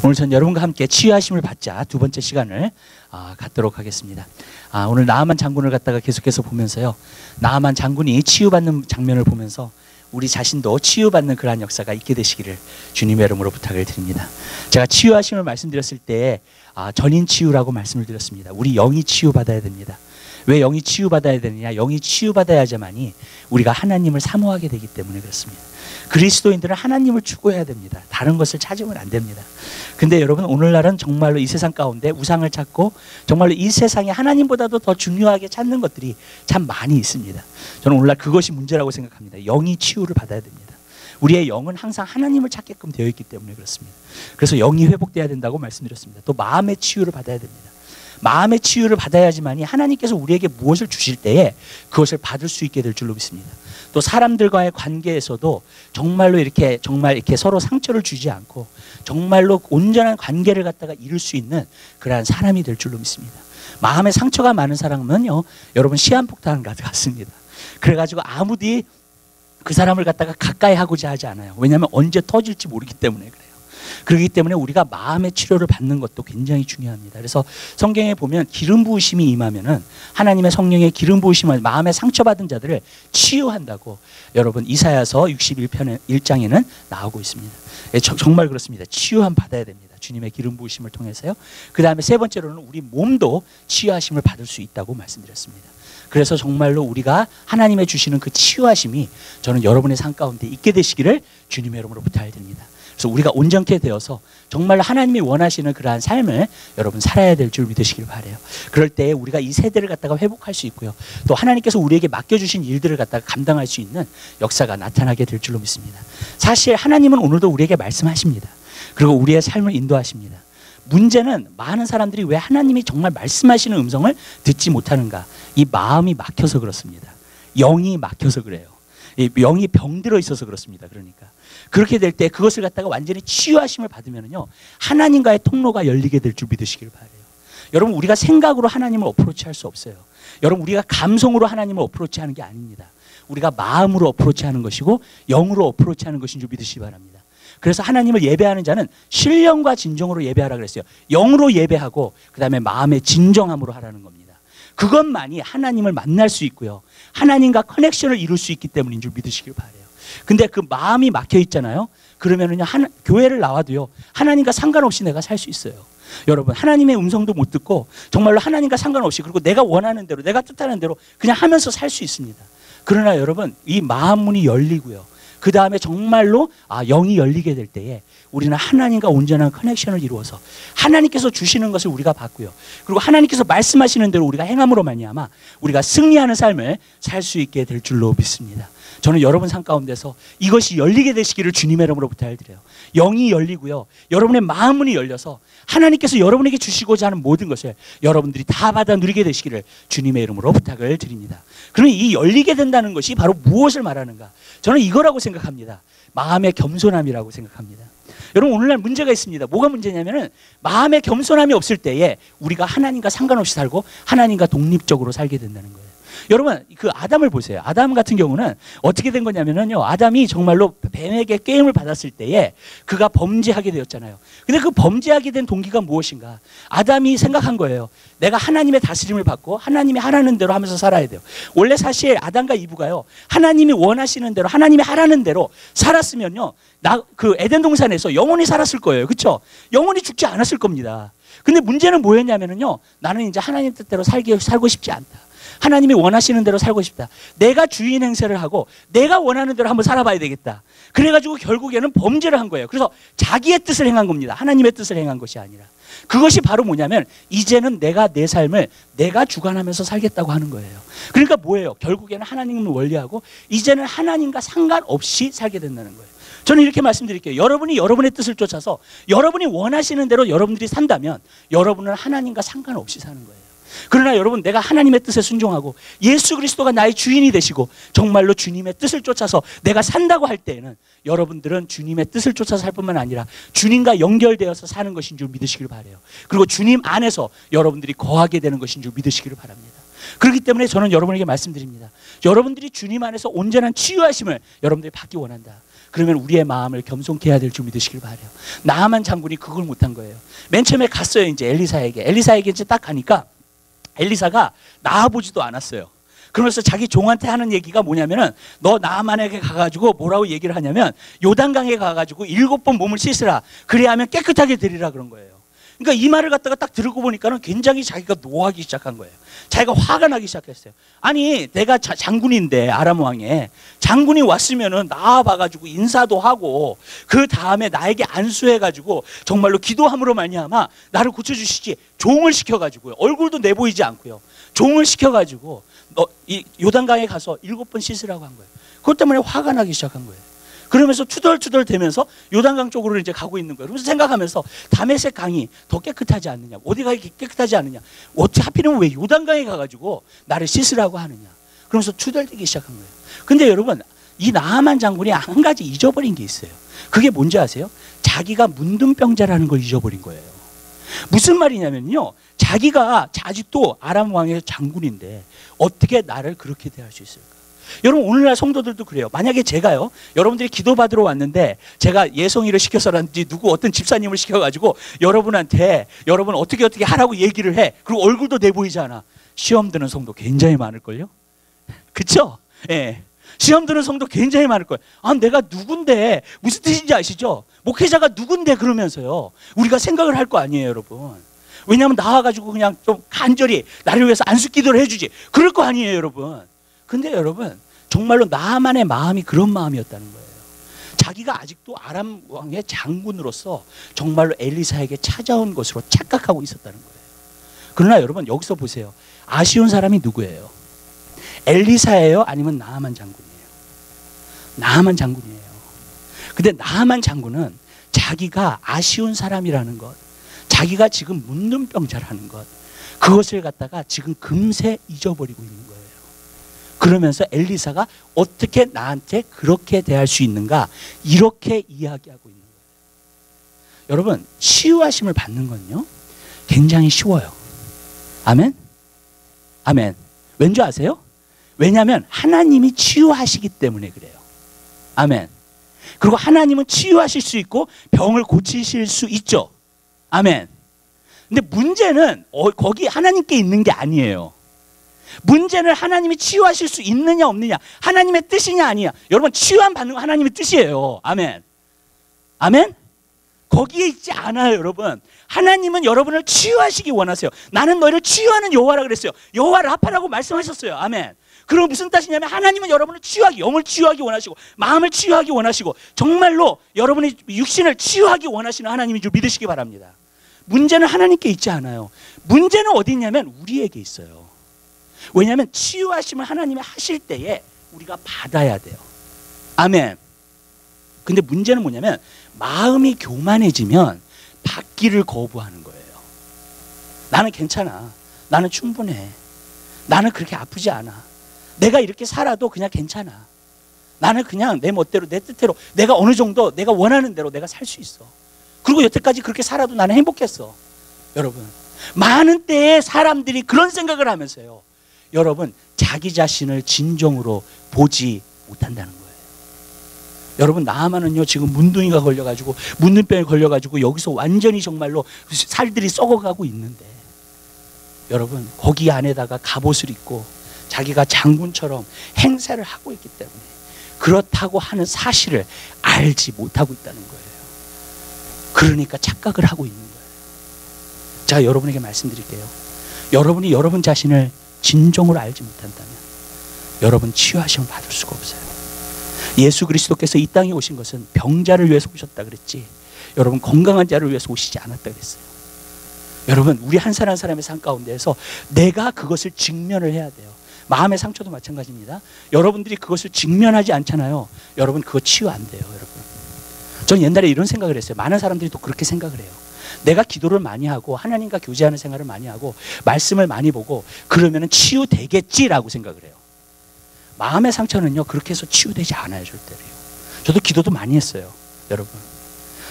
오늘 전 여러분과 함께 치유하심을 받자 두 번째 시간을 갖도록 하겠습니다. 오늘 나아만 장군을 갖다가 계속해서 보면서요, 나아만 장군이 치유받는 장면을 보면서 우리 자신도 치유받는 그러한 역사가 있게 되시기를 주님의 이름으로 부탁을 드립니다. 제가 치유하심을 말씀드렸을 때 전인 치유라고 말씀을 드렸습니다. 우리 영이 치유받아야 됩니다. 왜 영이 치유받아야 되느냐? 영이 치유받아야지만이 우리가 하나님을 사모하게 되기 때문에 그렇습니다. 그리스도인들은 하나님을 추구해야 됩니다. 다른 것을 찾으면 안 됩니다. 근데 여러분, 오늘날은 정말로 이 세상 가운데 우상을 찾고 정말로 이 세상에 하나님보다도 더 중요하게 찾는 것들이 참 많이 있습니다. 저는 오늘날 그것이 문제라고 생각합니다. 영이 치유를 받아야 됩니다. 우리의 영은 항상 하나님을 찾게끔 되어 있기 때문에 그렇습니다. 그래서 영이 회복돼야 된다고 말씀드렸습니다. 또 마음의 치유를 받아야 됩니다. 마음의 치유를 받아야지만이 하나님께서 우리에게 무엇을 주실 때에 그것을 받을 수 있게 될 줄로 믿습니다. 또 사람들과의 관계에서도 정말 이렇게 서로 상처를 주지 않고 정말로 온전한 관계를 갖다가 이룰 수 있는 그러한 사람이 될 줄로 믿습니다. 마음에 상처가 많은 사람은요, 여러분 시한폭탄 같습니다. 그래가지고 아무도 그 사람을 갖다가 가까이 하고자 하지 않아요. 왜냐하면 언제 터질지 모르기 때문에 그래요. 그렇기 때문에 우리가 마음의 치료를 받는 것도 굉장히 중요합니다. 그래서 성경에 보면 기름 부으심이 임하면은 하나님의 성령의 기름 부으심을 마음에 상처받은 자들을 치유한다고 여러분 이사야서 61편 1장에는 나오고 있습니다. 정말 그렇습니다. 치유함 받아야 됩니다. 주님의 기름 부으심을 통해서요. 그 다음에 세 번째로는 우리 몸도 치유하심을 받을 수 있다고 말씀드렸습니다. 그래서 정말로 우리가 하나님의 주시는 그 치유하심이 저는 여러분의 삶 가운데 있게 되시기를 주님의 이름으로 부탁을 드립니다. 그래서 우리가 온전케 되어서 정말로 하나님이 원하시는 그러한 삶을 여러분 살아야 될 줄 믿으시길 바라요. 그럴 때 우리가 이 세대를 갖다가 회복할 수 있고요. 또 하나님께서 우리에게 맡겨주신 일들을 갖다가 감당할 수 있는 역사가 나타나게 될 줄로 믿습니다. 사실 하나님은 오늘도 우리에게 말씀하십니다. 그리고 우리의 삶을 인도하십니다. 문제는 많은 사람들이 왜 하나님이 정말 말씀하시는 음성을 듣지 못하는가? 이 마음이 막혀서 그렇습니다. 영이 막혀서 그래요. 이 영이 병들어 있어서 그렇습니다. 그러니까 그렇게 될 때 그것을 갖다가 완전히 치유하심을 받으면요, 하나님과의 통로가 열리게 될 줄 믿으시길 바라요. 여러분, 우리가 생각으로 하나님을 어프로치할 수 없어요. 여러분, 우리가 감성으로 하나님을 어프로치하는 게 아닙니다. 우리가 마음으로 어프로치하는 것이고 영으로 어프로치하는 것인 줄 믿으시기 바랍니다. 그래서 하나님을 예배하는 자는 신령과 진정으로 예배하라 그랬어요. 영으로 예배하고 그 다음에 마음의 진정함으로 하라는 겁니다. 그것만이 하나님을 만날 수 있고요, 하나님과 커넥션을 이룰 수 있기 때문인 줄 믿으시길 바라요. 근데 그 마음이 막혀 있잖아요. 그러면은요, 교회를 나와도요, 하나님과 상관없이 내가 살 수 있어요. 여러분, 하나님의 음성도 못 듣고 정말로 하나님과 상관없이, 그리고 내가 원하는 대로, 내가 뜻하는 대로 그냥 하면서 살 수 있습니다. 그러나 여러분, 이 마음 문이 열리고요, 그 다음에 정말로 영이 열리게 될 때에 우리는 하나님과 온전한 커넥션을 이루어서 하나님께서 주시는 것을 우리가 받고요, 그리고 하나님께서 말씀하시는 대로 우리가 행함으로 말미암아 우리가 승리하는 삶을 살 수 있게 될 줄로 믿습니다. 저는 여러분 삶 가운데서 이것이 열리게 되시기를 주님의 이름으로 부탁을 드려요. 영이 열리고요, 여러분의 마음 문이 열려서 하나님께서 여러분에게 주시고자 하는 모든 것을 여러분들이 다 받아 누리게 되시기를 주님의 이름으로 부탁을 드립니다. 그러면 이 열리게 된다는 것이 바로 무엇을 말하는가? 저는 이거라고 생각합니다. 마음의 겸손함이라고 생각합니다. 여러분, 오늘날 문제가 있습니다. 뭐가 문제냐면은 마음의 겸손함이 없을 때에 우리가 하나님과 상관없이 살고 하나님과 독립적으로 살게 된다는 거예요. 여러분, 그 아담을 보세요. 아담 같은 경우는 어떻게 된 거냐면요, 아담이 정말로 뱀에게 꾀임을 받았을 때에 그가 범죄하게 되었잖아요. 근데 그 범죄하게 된 동기가 무엇인가? 아담이 생각한 거예요. 내가 하나님의 다스림을 받고 하나님이 하라는 대로 하면서 살아야 돼요. 원래 사실 아담과 이브가요, 하나님이 원하시는 대로, 하나님이 하라는 대로 살았으면요, 그 에덴 동산에서 영원히 살았을 거예요. 그렇죠? 영원히 죽지 않았을 겁니다. 근데 문제는 뭐였냐면요, 나는 이제 하나님 뜻대로 살고 싶지 않다. 하나님이 원하시는 대로 살고 싶다. 내가 주인 행세를 하고 내가 원하는 대로 한번 살아봐야 되겠다. 그래가지고 결국에는 범죄를 한 거예요. 그래서 자기의 뜻을 행한 겁니다. 하나님의 뜻을 행한 것이 아니라. 그것이 바로 뭐냐면, 이제는 내가 내 삶을 내가 주관하면서 살겠다고 하는 거예요. 그러니까 뭐예요? 결국에는 하나님을 원리하고 이제는 하나님과 상관없이 살게 된다는 거예요. 저는 이렇게 말씀드릴게요. 여러분이 여러분의 뜻을 쫓아서 여러분이 원하시는 대로 여러분들이 산다면 여러분은 하나님과 상관없이 사는 거예요. 그러나 여러분, 내가 하나님의 뜻에 순종하고 예수 그리스도가 나의 주인이 되시고 정말로 주님의 뜻을 쫓아서 내가 산다고 할 때에는 여러분들은 주님의 뜻을 쫓아서 살 뿐만 아니라 주님과 연결되어서 사는 것인 줄 믿으시길 바라요. 그리고 주님 안에서 여러분들이 거하게 되는 것인 줄 믿으시기를 바랍니다. 그렇기 때문에 저는 여러분에게 말씀드립니다. 여러분들이 주님 안에서 온전한 치유하심을 여러분들이 받기 원한다. 그러면 우리의 마음을 겸손케 해야 될 줄 믿으시길 바라요. 나아만 장군이 그걸 못한 거예요. 맨 처음에 갔어요. 이제 엘리사에게 이제 딱 가니까 엘리사가 나아보지도 않았어요. 그러면서 자기 종한테 하는 얘기가 뭐냐면은 너 나아만에게 가가지고 뭐라고 얘기를 하냐면 요단강에 가가지고 7번 몸을 씻으라. 그래야 하면 깨끗하게 되리라 그런 거예요. 그러니까 이 말을 갖다가 딱 들고 보니까는 굉장히 자기가 노하기 시작한 거예요. 자기가 화가 나기 시작했어요. 아니 내가 장군인데 아람 왕에 장군이 왔으면은 나와봐가지고 인사도 하고 그 다음에 나에게 안수해가지고 정말로 기도함으로 말미암아 나를 고쳐주시지. 종을 시켜가지고요. 얼굴도 내보이지 않고요. 종을 시켜가지고 너 이 요단강에 가서 7번 씻으라고 한 거예요. 그것 때문에 화가 나기 시작한 거예요. 그러면서 투덜투덜 대면서 요단강 쪽으로 이제 가고 있는 거예요. 그러면서 생각하면서 다메섹 강이 더 깨끗하지 않느냐, 어디가 깨끗하지 않느냐, 어떻게 하필이면 왜 요단강에 가가지고 나를 씻으라고 하느냐, 그러면서 투덜대기 시작한 거예요. 근데 여러분, 이 나하만 장군이 한 가지 잊어버린 게 있어요. 그게 뭔지 아세요? 자기가 문둥병자라는 걸 잊어버린 거예요. 무슨 말이냐면요, 자기가 아직도 아람 왕의 장군인데 어떻게 나를 그렇게 대할 수 있을까? 여러분, 오늘날 성도들도 그래요. 만약에 제가요, 여러분들이 기도 받으러 왔는데 제가 예송이를 시켜서라든지 어떤 집사님을 시켜가지고 여러분한테 여러분 어떻게 하라고 얘기를 해. 그리고 얼굴도 내보이지 않아. 시험 드는 성도 굉장히 많을걸요? 그쵸? 예. 시험 드는 성도 굉장히 많을 거예요. 아, 내가 누군데, 무슨 뜻인지 아시죠? 목회자가 누군데 그러면서요, 우리가 생각을 할 거 아니에요, 여러분. 왜냐하면 나와가지고 그냥 좀 간절히 나를 위해서 안수기도를 해주지, 그럴 거 아니에요, 여러분. 근데 여러분, 정말로 나만의 마음이 그런 마음이었다는 거예요. 자기가 아직도 아람 왕의 장군으로서 정말로 엘리사에게 찾아온 것으로 착각하고 있었다는 거예요. 그러나 여러분, 여기서 보세요. 아쉬운 사람이 누구예요? 엘리사예요? 아니면 나하만 장군이에요? 나하만 장군이에요. 근데 나하만 장군은 자기가 아쉬운 사람이라는 것, 자기가 지금 문둥병자라는 것, 그것을 갖다가 지금 금세 잊어버리고 있는 거예요. 그러면서 엘리사가 어떻게 나한테 그렇게 대할 수 있는가, 이렇게 이야기하고 있는 거예요. 여러분, 치유하심을 받는 건요, 굉장히 쉬워요. 아멘? 아멘. 왠지 아세요? 왜냐하면 하나님이 치유하시기 때문에 그래요. 아멘. 그리고 하나님은 치유하실 수 있고 병을 고치실 수 있죠. 아멘. 근데 문제는 거기 하나님께 있는 게 아니에요. 문제는 하나님이 치유하실 수 있느냐 없느냐, 하나님의 뜻이냐 아니냐. 여러분, 치유함 받는 거 하나님의 뜻이에요. 아멘. 아멘. 거기에 있지 않아요, 여러분. 하나님은 여러분을 치유하시기 원하세요. 나는 너희를 치유하는 여호와라 그랬어요. 여호와 라파라고 말씀하셨어요. 아멘. 그럼 무슨 뜻이냐면 하나님은 여러분을 치유하기, 영을 치유하기 원하시고 마음을 치유하기 원하시고 정말로 여러분의 육신을 치유하기 원하시는 하나님인 줄 믿으시기 바랍니다. 문제는 하나님께 있지 않아요. 문제는 어디 있냐면 우리에게 있어요. 왜냐하면 치유하심을 하나님이 하실 때에 우리가 받아야 돼요. 아멘. 근데 문제는 뭐냐면 마음이 교만해지면 받기를 거부하는 거예요. 나는 괜찮아. 나는 충분해. 나는 그렇게 아프지 않아. 내가 이렇게 살아도 그냥 괜찮아. 나는 그냥 내 멋대로, 내 뜻대로, 내가 어느 정도 내가 원하는 대로 내가 살 수 있어. 그리고 여태까지 그렇게 살아도 나는 행복했어. 여러분, 많은 때에 사람들이 그런 생각을 하면서요, 여러분, 자기 자신을 진정으로 보지 못한다는 거예요. 여러분, 나하만은요, 지금 문둥이가 걸려가지고, 문둥병에 걸려가지고 여기서 완전히 정말로 살들이 썩어가고 있는데, 여러분, 거기 안에다가 갑옷을 입고 자기가 장군처럼 행세를 하고 있기 때문에 그렇다고 하는 사실을 알지 못하고 있다는 거예요. 그러니까 착각을 하고 있는 거예요. 제가 여러분에게 말씀드릴게요. 여러분이 여러분 자신을 진정으로 알지 못한다면 여러분 치유하심을 받을 수가 없어요. 예수 그리스도께서 이 땅에 오신 것은 병자를 위해서 오셨다 그랬지, 여러분 건강한 자를 위해서 오시지 않았다 그랬어요. 여러분, 우리 한 사람 한 사람의 삶 가운데에서 내가 그것을 직면을 해야 돼요. 마음의 상처도 마찬가지입니다. 여러분들이 그것을 직면하지 않잖아요. 여러분, 그거 치유 안 돼요. 여러분, 전 옛날에 이런 생각을 했어요. 많은 사람들이 또 그렇게 생각을 해요. 내가 기도를 많이 하고 하나님과 교제하는 생활을 많이 하고 말씀을 많이 보고 그러면 치유되겠지라고 생각을 해요. 마음의 상처는요, 그렇게 해서 치유되지 않아요. 절대로요. 저도 기도도 많이 했어요. 여러분,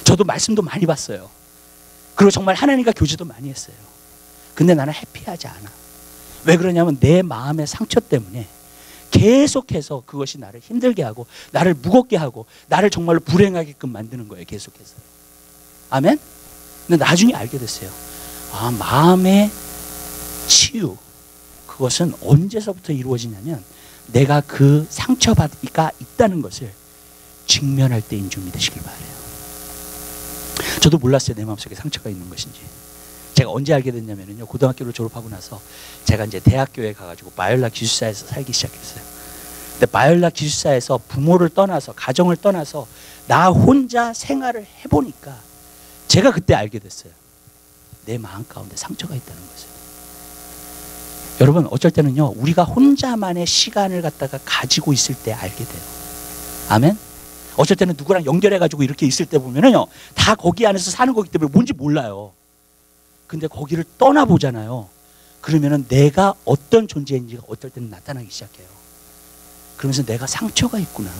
저도 말씀도 많이 봤어요. 그리고 정말 하나님과 교제도 많이 했어요. 근데 나는 해피하지 않아. 왜 그러냐면 내 마음의 상처 때문에 계속해서 그것이 나를 힘들게 하고 나를 무겁게 하고 나를 정말로 불행하게끔 만드는 거예요. 계속해서. 아멘? 근데 나중에 알게 됐어요. 아, 마음의 치유, 그것은 언제서부터 이루어지냐면 내가 그 상처가 있다는 것을 직면할 때인 줄 믿으시길 바라요. 저도 몰랐어요. 내 마음속에 상처가 있는 것인지. 제가 언제 알게 됐냐면요, 고등학교를 졸업하고 나서 제가 이제 대학교에 가가지고 바이올라 기숙사에서 살기 시작했어요. 근데 바이올라 기숙사에서 부모를 떠나서, 가정을 떠나서 나 혼자 생활을 해보니까 제가 그때 알게 됐어요. 내 마음 가운데 상처가 있다는 것을. 여러분, 어쩔 때는요, 우리가 혼자만의 시간을 갖다가 가지고 있을 때 알게 돼요. 아멘? 어쩔 때는 누구랑 연결해가지고 이렇게 있을 때 보면은요, 다 거기 안에서 사는 거기 때문에 뭔지 몰라요. 근데 거기를 떠나보잖아요. 그러면은 내가 어떤 존재인지가 어떨 때는 나타나기 시작해요. 그러면서 내가 상처가 있구나.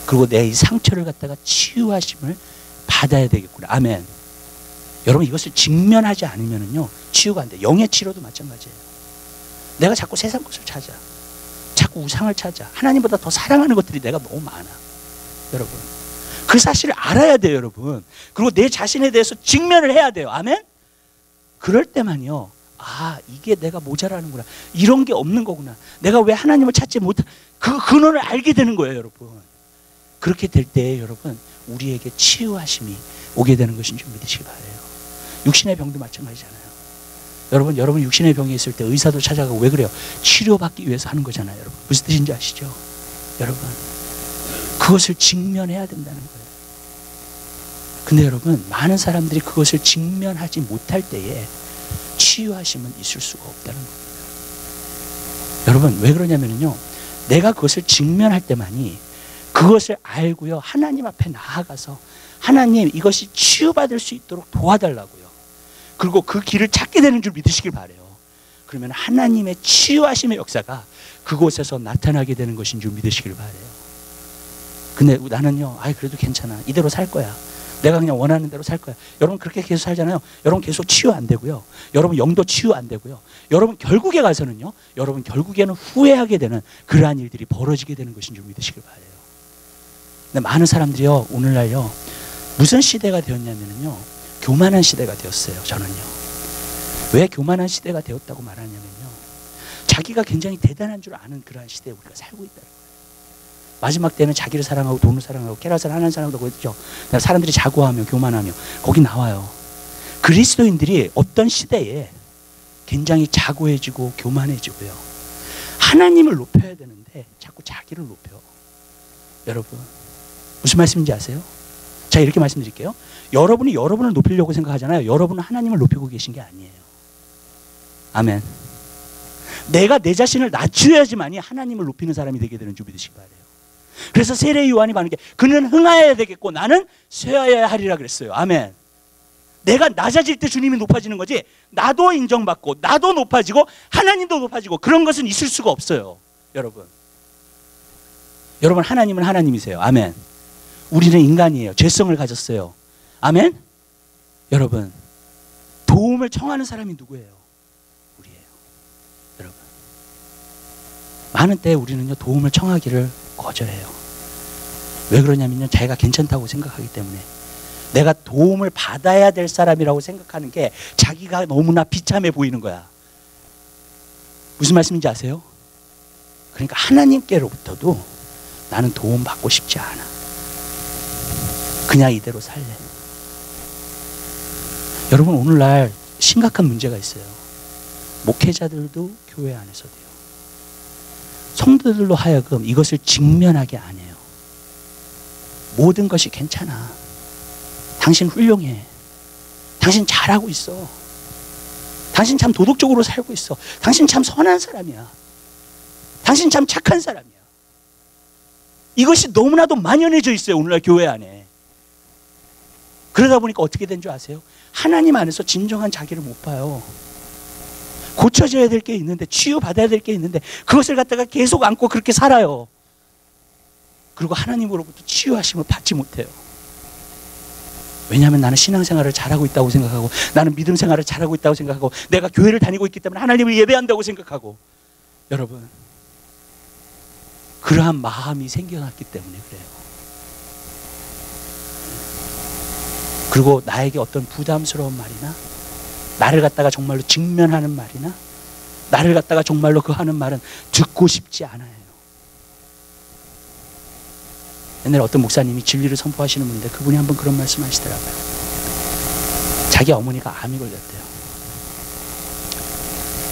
그리고 내 이 상처를 갖다가 치유하심을 받아야 되겠구나. 아멘. 여러분, 이것을 직면하지 않으면은요, 치유가 안 돼. 영의 치료도 마찬가지예요. 내가 자꾸 세상 것을 찾아. 자꾸 우상을 찾아. 하나님보다 더 사랑하는 것들이 내가 너무 많아. 여러분, 그 사실을 알아야 돼요, 여러분. 그리고 내 자신에 대해서 직면을 해야 돼요. 아멘? 그럴 때만요, 아, 이게 내가 모자라는구나. 이런 게 없는 거구나. 내가 왜 하나님을 찾지 못한 그 근원을 알게 되는 거예요, 여러분. 그렇게 될 때 여러분, 우리에게 치유하심이 오게 되는 것인 줄 믿으시기 바라요. 육신의 병도 마찬가지잖아요. 여러분 육신의 병이 있을 때 의사도 찾아가고 왜 그래요? 치료받기 위해서 하는 거잖아요. 여러분, 무슨 뜻인지 아시죠? 여러분, 그것을 직면해야 된다는 거예요. 근데 여러분, 많은 사람들이 그것을 직면하지 못할 때에 치유하심은 있을 수가 없다는 거예요. 여러분, 왜 그러냐면요, 내가 그것을 직면할 때만이 그것을 알고요, 하나님 앞에 나아가서 하나님, 이것이 치유받을 수 있도록 도와달라고요. 그리고 그 길을 찾게 되는 줄 믿으시길 바라요. 그러면 하나님의 치유하심의 역사가 그곳에서 나타나게 되는 것인 줄 믿으시길 바라요. 근데 나는요, 아이, 그래도 괜찮아. 이대로 살 거야. 내가 그냥 원하는 대로 살 거야. 여러분, 그렇게 계속 살잖아요. 여러분 계속 치유 안 되고요. 여러분 영도 치유 안 되고요. 여러분 결국에 가서는요, 여러분 결국에는 후회하게 되는 그러한 일들이 벌어지게 되는 것인 줄 믿으시길 바라요. 근데 많은 사람들이요, 오늘날요, 무슨 시대가 되었냐면요, 교만한 시대가 되었어요. 저는요. 왜 교만한 시대가 되었다고 말하냐면요, 자기가 굉장히 대단한 줄 아는 그러한 시대에 우리가 살고 있다는 거예요. 마지막 때는 자기를 사랑하고 돈을 사랑하고 캐럿을 하나님 사랑한다고 했죠. 사람들이 자고하며 교만하며 거기 나와요. 그리스도인들이 어떤 시대에 굉장히 자고해지고 교만해지고요, 하나님을 높여야 되는데 자꾸 자기를 높여. 여러분, 무슨 말씀인지 아세요? 자, 이렇게 말씀드릴게요. 여러분이 여러분을 높이려고 생각하잖아요. 여러분은 하나님을 높이고 계신 게 아니에요. 아멘. 내가 내 자신을 낮추어야지만이 하나님을 높이는 사람이 되게 되는 줄 믿으시기 바라요. 그래서 세례 요한이 말하는 게, 그는 흥하여야 되겠고 나는 쇠하여야 하리라 그랬어요. 아멘. 내가 낮아질 때 주님이 높아지는 거지, 나도 인정받고 나도 높아지고 하나님도 높아지고 그런 것은 있을 수가 없어요. 여러분, 하나님은 하나님이세요. 아멘. 우리는 인간이에요. 죄성을 가졌어요. 아멘. 여러분, 도움을 청하는 사람이 누구예요? 우리예요. 여러분, 많은 때 우리는요, 도움을 청하기를 거절해요. 왜 그러냐면요, 자기가 괜찮다고 생각하기 때문에. 내가 도움을 받아야 될 사람이라고 생각하는 게 자기가 너무나 비참해 보이는 거야. 무슨 말씀인지 아세요? 그러니까 하나님께로부터도 나는 도움 받고 싶지 않아. 그냥 이대로 살래. 여러분, 오늘날 심각한 문제가 있어요. 목회자들도 교회 안에서도요, 성도들로 하여금 이것을 직면하게 안 해요. 모든 것이 괜찮아. 당신 훌륭해. 당신 잘하고 있어. 당신 참 도덕적으로 살고 있어. 당신 참 선한 사람이야. 당신 참 착한 사람이야. 이것이 너무나도 만연해져 있어요, 오늘날 교회 안에. 그러다 보니까 어떻게 된 줄 아세요? 하나님 안에서 진정한 자기를 못 봐요. 고쳐져야 될 게 있는데, 치유받아야 될 게 있는데 그것을 갖다가 계속 안고 그렇게 살아요. 그리고 하나님으로부터 치유하심을 받지 못해요. 왜냐하면 나는 신앙생활을 잘하고 있다고 생각하고, 나는 믿음 생활을 잘하고 있다고 생각하고, 내가 교회를 다니고 있기 때문에 하나님을 예배한다고 생각하고. 여러분, 그러한 마음이 생겨났기 때문에 그래요. 그리고 나에게 어떤 부담스러운 말이나 나를 갖다가 정말로 직면하는 말이나 나를 갖다가 정말로 그 하는 말은 듣고 싶지 않아요. 옛날에 어떤 목사님이 진리를 선포하시는 분인데 그분이 한번 그런 말씀 하시더라고요. 자기 어머니가 암이 걸렸대요.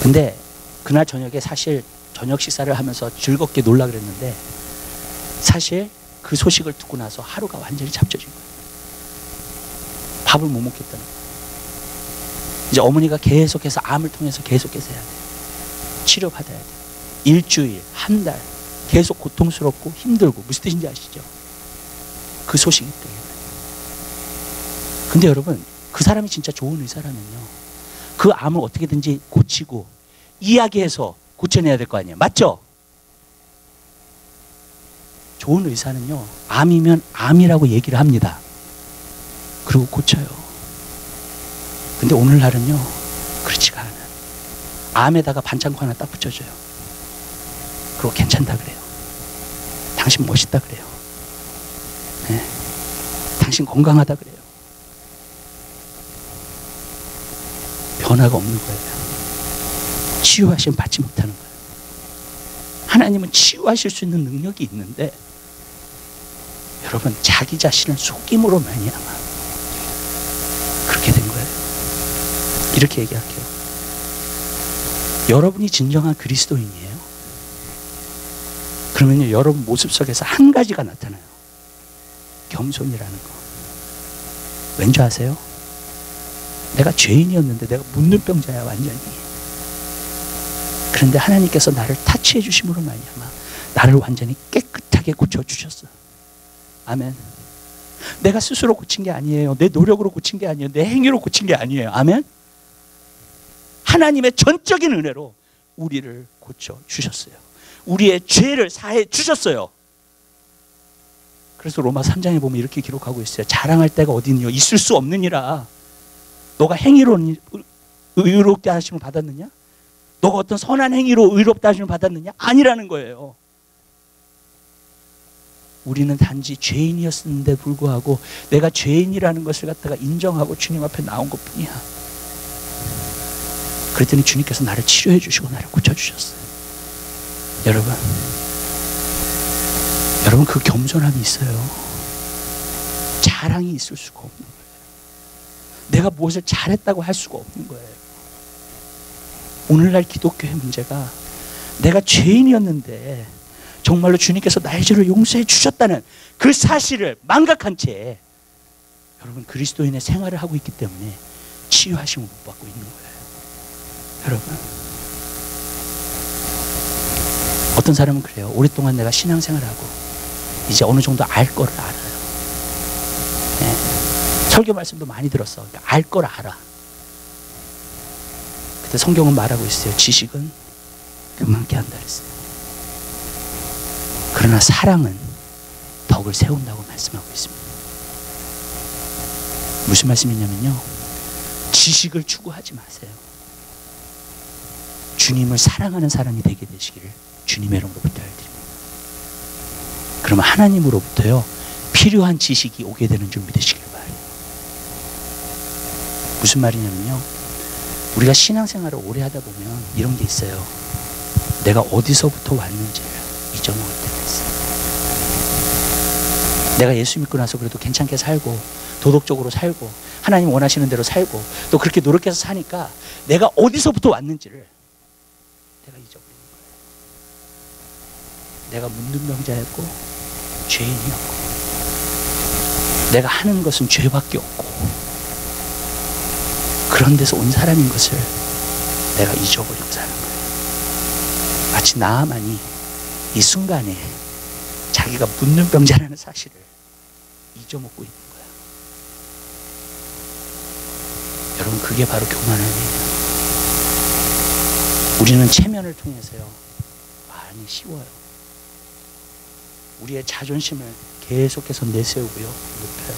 근데 그날 저녁에 사실 저녁 식사를 하면서 즐겁게 놀라 그랬는데 사실 그 소식을 듣고 나서 하루가 완전히 잡쳐진 거예요. 밥을 못 먹겠다는 거예요. 이제 어머니가 계속해서 암을 통해서 계속해서 해야 돼요. 치료받아야 돼요. 일주일, 한 달 계속 고통스럽고 힘들고 무슨 뜻인지 아시죠? 그 소식이 때문에. 근데 여러분 그 사람이 진짜 좋은 의사라면요 그 암을 어떻게든지 고치고 이야기해서 고쳐내야 될 거 아니에요. 맞죠? 좋은 의사는요 암이면 암이라고 얘기를 합니다. 그리고 고쳐요. 근데 오늘날은요 그렇지가 않아요. 암에다가 반창고 하나 딱 붙여줘요. 그리고 괜찮다 그래요. 당신 멋있다 그래요. 네. 당신 건강하다 그래요. 변화가 없는 거예요. 치유하심 받지 못하는 거예요. 하나님은 치유하실 수 있는 능력이 있는데 여러분 자기 자신을 속임으로 말미암아 그렇게 된 거예요. 이렇게 얘기할게요. 여러분이 진정한 그리스도인이에요. 그러면요 여러분 모습 속에서 한 가지가 나타나요. 겸손이라는 거. 왠지 아세요? 내가 죄인이었는데 내가 문둥병자야 완전히. 그런데 하나님께서 나를 타치해 주심으로 말미암아 나를 완전히 깨끗하게 고쳐주셨어. 아멘. 내가 스스로 고친 게 아니에요. 내 노력으로 고친 게 아니에요. 내 행위로 고친 게 아니에요. 아멘. 하나님의 전적인 은혜로 우리를 고쳐주셨어요. 우리의 죄를 사해 주셨어요. 그래서 로마 3장에 보면 이렇게 기록하고 있어요. 자랑할 데가 어디니요? 있을 수 없느니라. 너가 행위로 의롭게 하심을 받았느냐? 너가 어떤 선한 행위로 의롭다 하심을 받았느냐? 아니라는 거예요. 우리는 단지 죄인이었는데 불구하고 내가 죄인이라는 것을 갖다가 인정하고 주님 앞에 나온 것뿐이야. 그랬더니 주님께서 나를 치료해 주시고 나를 고쳐주셨어요. 여러분 그 겸손함이 있어요. 자랑이 있을 수가 없는 거예요. 내가 무엇을 잘했다고 할 수가 없는 거예요. 오늘날 기독교의 문제가 내가 죄인이었는데 정말로 주님께서 나의 죄를 용서해 주셨다는 그 사실을 망각한 채 여러분 그리스도인의 생활을 하고 있기 때문에 치유하심을 못 받고 있는 거예요. 여러분 어떤 사람은 그래요. 오랫동안 내가 신앙생활을 하고 이제 어느 정도 알 거를 알아요. 네. 설교 말씀도 많이 들었어. 그러니까 알 걸 알아. 근데 성경은 말하고 있어요. 지식은 그만게 한다 그랬어요. 그러나 사랑은 덕을 세운다고 말씀하고 있습니다. 무슨 말씀이냐면요. 지식을 추구하지 마세요. 주님을 사랑하는 사람이 되게 되시기를 주님의 이름으로 부탁드립니다. 그러면 하나님으로부터요 필요한 지식이 오게 되는 줄 믿으시길 바라요. 무슨 말이냐면요 우리가 신앙생활을 오래 하다 보면 이런 게 있어요. 내가 어디서부터 왔는지를 잊어먹을 때가 있어요. 내가 예수 믿고 나서 그래도 괜찮게 살고 도덕적으로 살고 하나님 원하시는 대로 살고 또 그렇게 노력해서 사니까 내가 어디서부터 왔는지를 내가 잊어버리는 거예요. 내가 문둥병자였고 죄인이었고 내가 하는 것은 죄밖에 없고 그런 데서 온 사람인 것을 내가 잊어버리고 사는 거예요. 마치 나아만이 이 순간에 자기가 문둥병자라는 사실을 잊어먹고 있는 거야. 여러분 그게 바로 교만함이에요. 우리는 체면을 통해서요 많이 쉬워요. 우리의 자존심을 계속해서 내세우고요 높여요.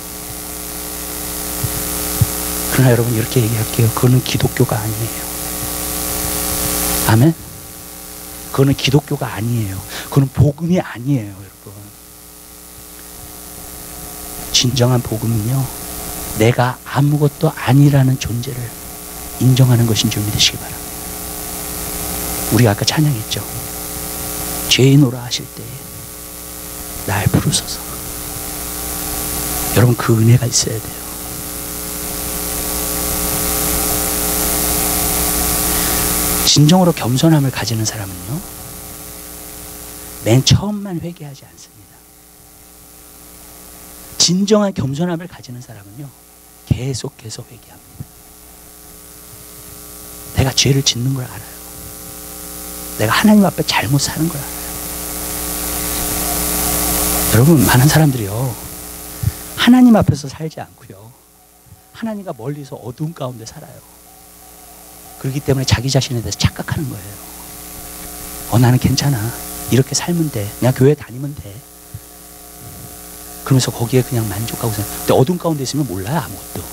그러나 여러분 이렇게 얘기할게요. 그거는 기독교가 아니에요. 아멘. 그거는 기독교가 아니에요. 그거는 복음이 아니에요, 여러분. 진정한 복음은요, 내가 아무것도 아니라는 존재를 인정하는 것인 줄 믿으시기 바랍니다. 우리가 아까 찬양했죠. 죄인오라 하실 때에 날 부르소서. 여러분, 그 은혜가 있어야 돼요. 진정으로 겸손함을 가지는 사람은요, 맨 처음만 회개하지 않습니다. 진정한 겸손함을 가지는 사람은요, 계속 회개합니다. 내가 죄를 짓는 걸 알아요. 내가 하나님 앞에 잘못 사는 걸 알아요. 여러분, 많은 사람들이요, 하나님 앞에서 살지 않고요, 하나님과 멀리서 어두운 가운데 살아요. 그렇기 때문에 자기 자신에 대해서 착각하는 거예요. 나는 괜찮아. 이렇게 살면 돼. 그냥 교회 다니면 돼. 그러면서 거기에 그냥 만족하고 살아요. 근데 어두운 가운데 있으면 몰라요, 아무것도.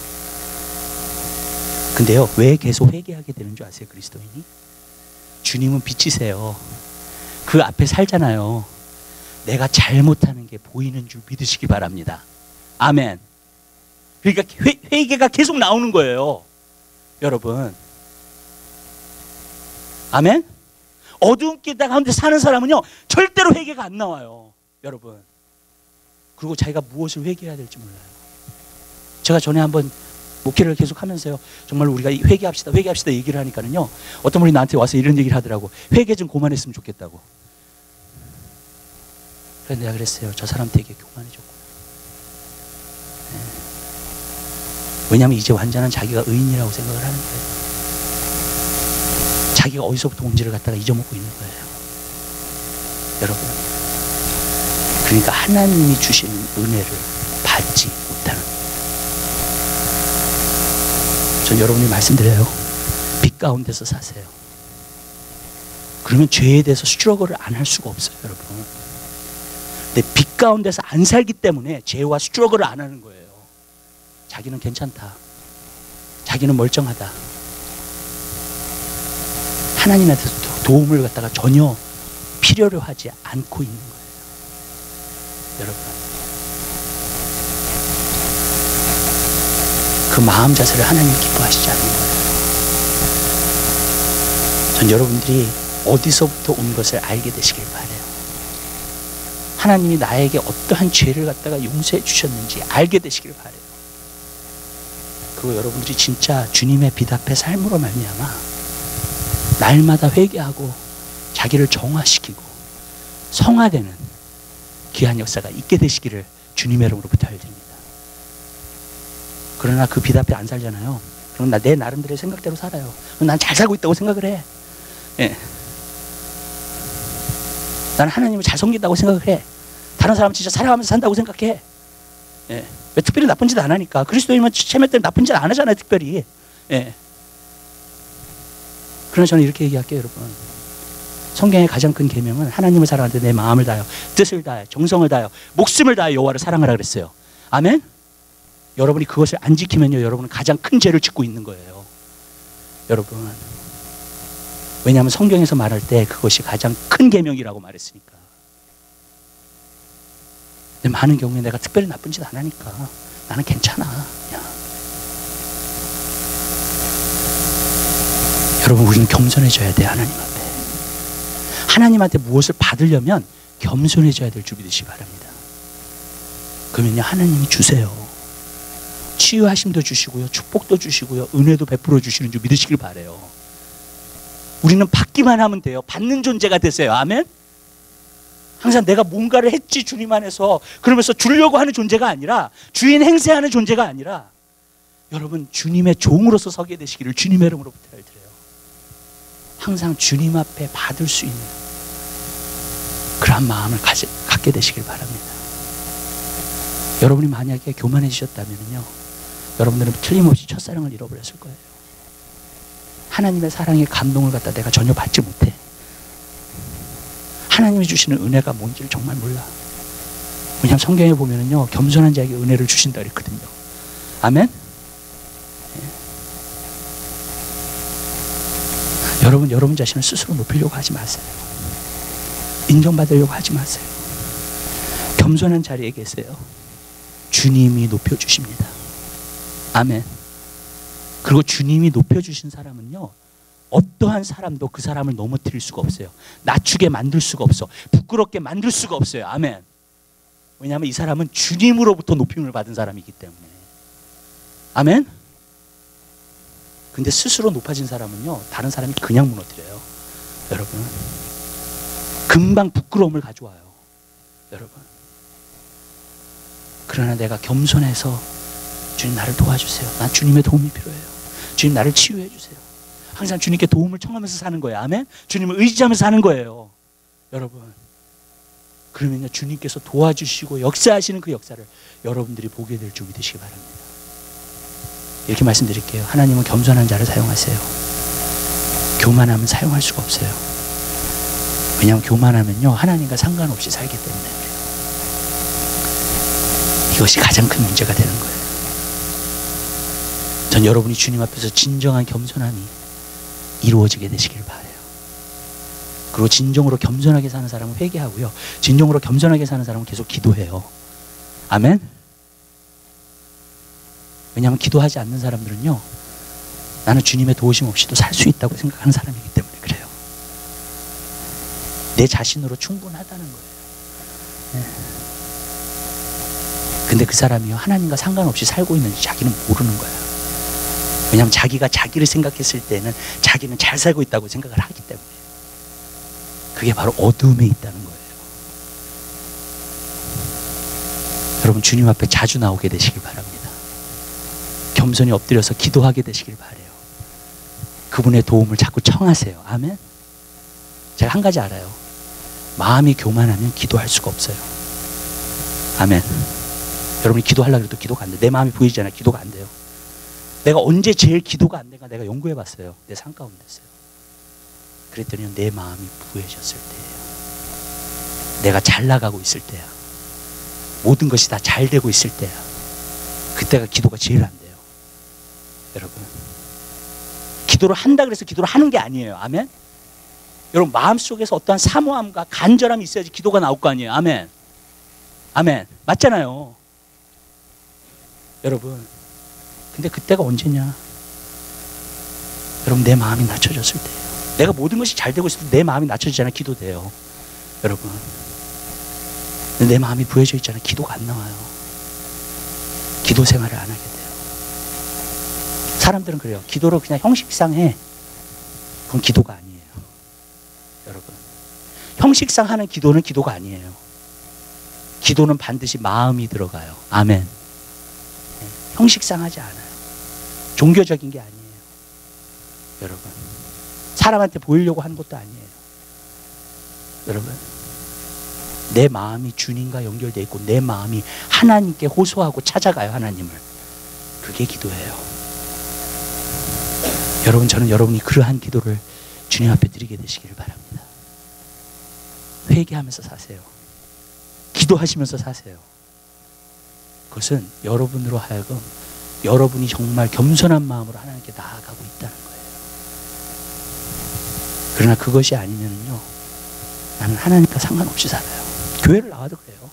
근데요, 왜 계속 회개하게 되는 줄 아세요, 그리스도인이? 주님은 빛이세요. 그 앞에 살잖아요. 내가 잘못하는 게 보이는 줄 믿으시기 바랍니다. 아멘. 그러니까 회개가 계속 나오는 거예요, 여러분. 아멘? 어두운 길 가운데 사는 사람은요, 절대로 회개가 안 나와요, 여러분. 그리고 자기가 무엇을 회개해야 될지 몰라요. 제가 전에 한번 목회를 계속 하면서요, 정말 우리가 회개합시다 얘기를 하니까는요, 어떤 분이 나한테 와서 이런 얘기를 하더라고. 회개 좀 그만했으면 좋겠다고. 그래서 내가 그랬어요. 저 사람 되게 교만해졌구나. 네. 왜냐하면 이제 완전한 자기가 의인이라고 생각을 하는 거예요. 자기가 어디서부터 온지를 갖다가 잊어먹고 있는 거예요, 여러분. 그러니까 하나님이 주시는 은혜를 받지 못하는 거예요. 전 여러분이 말씀드려요. 빛 가운데서 사세요. 그러면 죄에 대해서 스트러글을 안 할 수가 없어요, 여러분. 근데 빛 가운데서 안 살기 때문에 죄와 스트러글을 안 하는 거예요. 자기는 괜찮다. 자기는 멀쩡하다. 하나님한테서 도움을 갖다가 전혀 필요로 하지 않고 있는 거예요, 여러분. 그 마음 자세를 하나님 기뻐하시지 않는 거예요. 전 여러분들이 어디서부터 온 것을 알게 되시길 바라요. 하나님이 나에게 어떠한 죄를 갖다가 용서해 주셨는지 알게 되시길 바라요. 그리고 여러분들이 진짜 주님의 빛 앞에 삶으로 말미암아 날마다 회개하고 자기를 정화시키고 성화되는 귀한 역사가 있게 되시기를 주님의 이름으로 부탁드립니다. 그러나 그 빛 앞에 안 살잖아요. 그럼 내 나름대로의 생각대로 살아요. 난 잘 살고 있다고 생각을 해. 예. 난 하나님을 잘 섬긴다고 생각을 해. 다른 사람은 진짜 사랑하면서 산다고 생각해. 예. 왜 특별히 나쁜 짓 안 하니까. 그리스도인은 체면 때문에 나쁜 짓 안 하잖아요, 특별히. 예. 그러나 저는 이렇게 얘기할게요, 여러분. 성경의 가장 큰 계명은 하나님을 사랑하는데 내 마음을 다하여, 뜻을 다하여, 정성을 다하여, 목숨을 다하여 여호와를 사랑하라 그랬어요. 아멘? 여러분이 그것을 안 지키면요, 여러분은 가장 큰 죄를 짓고 있는 거예요, 여러분. 왜냐하면 성경에서 말할 때 그것이 가장 큰 계명이라고 말했으니까. 근데 많은 경우에 내가 특별히 나쁜 짓 안 하니까 나는 괜찮아, 그냥. 여러분, 우리는 겸손해져야 돼, 하나님 앞에. 하나님한테 무엇을 받으려면 겸손해져야 될 줄 믿으시기 바랍니다. 그러면요, 하나님이 주세요. 치유하심도 주시고요, 축복도 주시고요, 은혜도 베풀어 주시는 줄 믿으시길 바라요. 우리는 받기만 하면 돼요. 받는 존재가 되세요. 아멘? 항상 내가 뭔가를 했지 주님 안에서 그러면서 주려고 하는 존재가 아니라, 주인 행세하는 존재가 아니라, 여러분 주님의 종으로서 서게 되시기를 주님의 이름으로 부탁을 드려요. 항상 주님 앞에 받을 수 있는 그러한 마음을 갖게 되시길 바랍니다. 여러분이 만약에 교만해지셨다면요, 여러분들은 틀림없이 첫사랑을 잃어버렸을 거예요. 하나님의 사랑의 감동을 갖다 내가 전혀 받지 못해. 하나님이 주시는 은혜가 뭔지를 정말 몰라. 왜냐하면 성경에 보면은요, 겸손한 자에게 은혜를 주신다 그랬거든요. 아멘? 네. 여러분 자신을 스스로 높이려고 하지 마세요. 인정받으려고 하지 마세요. 겸손한 자리에 계세요. 주님이 높여주십니다. 아멘. 그리고 주님이 높여주신 사람은요, 어떠한 사람도 그 사람을 넘어뜨릴 수가 없어요. 낮추게 만들 수가 없어. 부끄럽게 만들 수가 없어요. 아멘. 왜냐하면 이 사람은 주님으로부터 높임을 받은 사람이기 때문에. 아멘. 근데 스스로 높아진 사람은요, 다른 사람이 그냥 무너뜨려요. 여러분, 금방 부끄러움을 가져와요. 여러분, 그러나 내가 겸손해서 주님 나를 도와주세요. 난 주님의 도움이 필요해요. 주님 나를 치유해 주세요. 항상 주님께 도움을 청하면서 사는 거예요. 아멘. 주님을 의지하면서 사는 거예요. 여러분, 그러면요, 주님께서 도와주시고 역사하시는 그 역사를 여러분들이 보게 될 줄 믿으시기 바랍니다. 이렇게 말씀드릴게요. 하나님은 겸손한 자를 사용하세요. 교만하면 사용할 수가 없어요. 왜냐하면 교만하면요, 하나님과 상관없이 살기 때문에 그래요. 이것이 가장 큰 문제가 되는 거예요. 전 여러분이 주님 앞에서 진정한 겸손함이 이루어지게 되시길 바라요. 그리고 진정으로 겸손하게 사는 사람은 회개하고요, 진정으로 겸손하게 사는 사람은 계속 기도해요. 아멘. 왜냐하면 기도하지 않는 사람들은요, 나는 주님의 도우심 없이도 살 수 있다고 생각하는 사람이기 때문에 그래요. 내 자신으로 충분하다는 거예요. 네. 근데 그 사람이요, 하나님과 상관없이 살고 있는지 자기는 모르는 거예요. 왜냐하면 자기가 자기를 생각했을 때는 자기는 잘 살고 있다고 생각을 하기 때문에. 그게 바로 어둠에 있다는 거예요. 여러분, 주님 앞에 자주 나오게 되시길 바랍니다. 겸손히 엎드려서 기도하게 되시길 바라요. 그분의 도움을 자꾸 청하세요. 아멘. 제가 한 가지 알아요. 마음이 교만하면 기도할 수가 없어요. 아멘. 여러분이 기도하려고 해도 기도가 안 돼요. 내 마음이 보이잖아요. 기도가 안 돼요. 내가 언제 제일 기도가 안 된가 내가 연구해 봤어요. 내 삶 가운데서요. 그랬더니 내 마음이 부해졌을 때예요. 내가 잘 나가고 있을 때야. 모든 것이 다 잘 되고 있을 때야. 그때가 기도가 제일 안 돼요. 여러분, 기도를 한다 그래서 기도를 하는 게 아니에요. 아멘. 여러분, 마음속에서 어떠한 사모함과 간절함이 있어야지 기도가 나올 거 아니에요. 아멘. 아멘. 맞잖아요. 여러분, 근데 그때가 언제냐? 여러분, 내 마음이 낮춰졌을 때예요. 내가 모든 것이 잘 되고 있을 때 내 마음이 낮춰지잖아요. 기도돼요. 여러분, 내 마음이 부해져 있잖아요. 기도가 안 나와요. 기도 생활을 안 하게 돼요. 사람들은 그래요. 기도를 그냥 형식상 해. 그건 기도가 아니에요. 여러분, 형식상 하는 기도는 기도가 아니에요. 기도는 반드시 마음이 들어가요. 아멘. 네, 형식상 하지 않아요. 종교적인 게 아니에요. 여러분, 사람한테 보이려고 하는 것도 아니에요. 여러분, 내 마음이 주님과 연결되어 있고 내 마음이 하나님께 호소하고 찾아가요. 하나님을. 그게 기도예요. 여러분, 저는 여러분이 그러한 기도를 주님 앞에 드리게 되시기를 바랍니다. 회개하면서 사세요. 기도하시면서 사세요. 그것은 여러분으로 하여금 여러분이 정말 겸손한 마음으로 하나님께 나아가고 있다는 거예요. 그러나 그것이 아니면요, 나는 하나님과 상관없이 살아요. 교회를 나와도 그래요.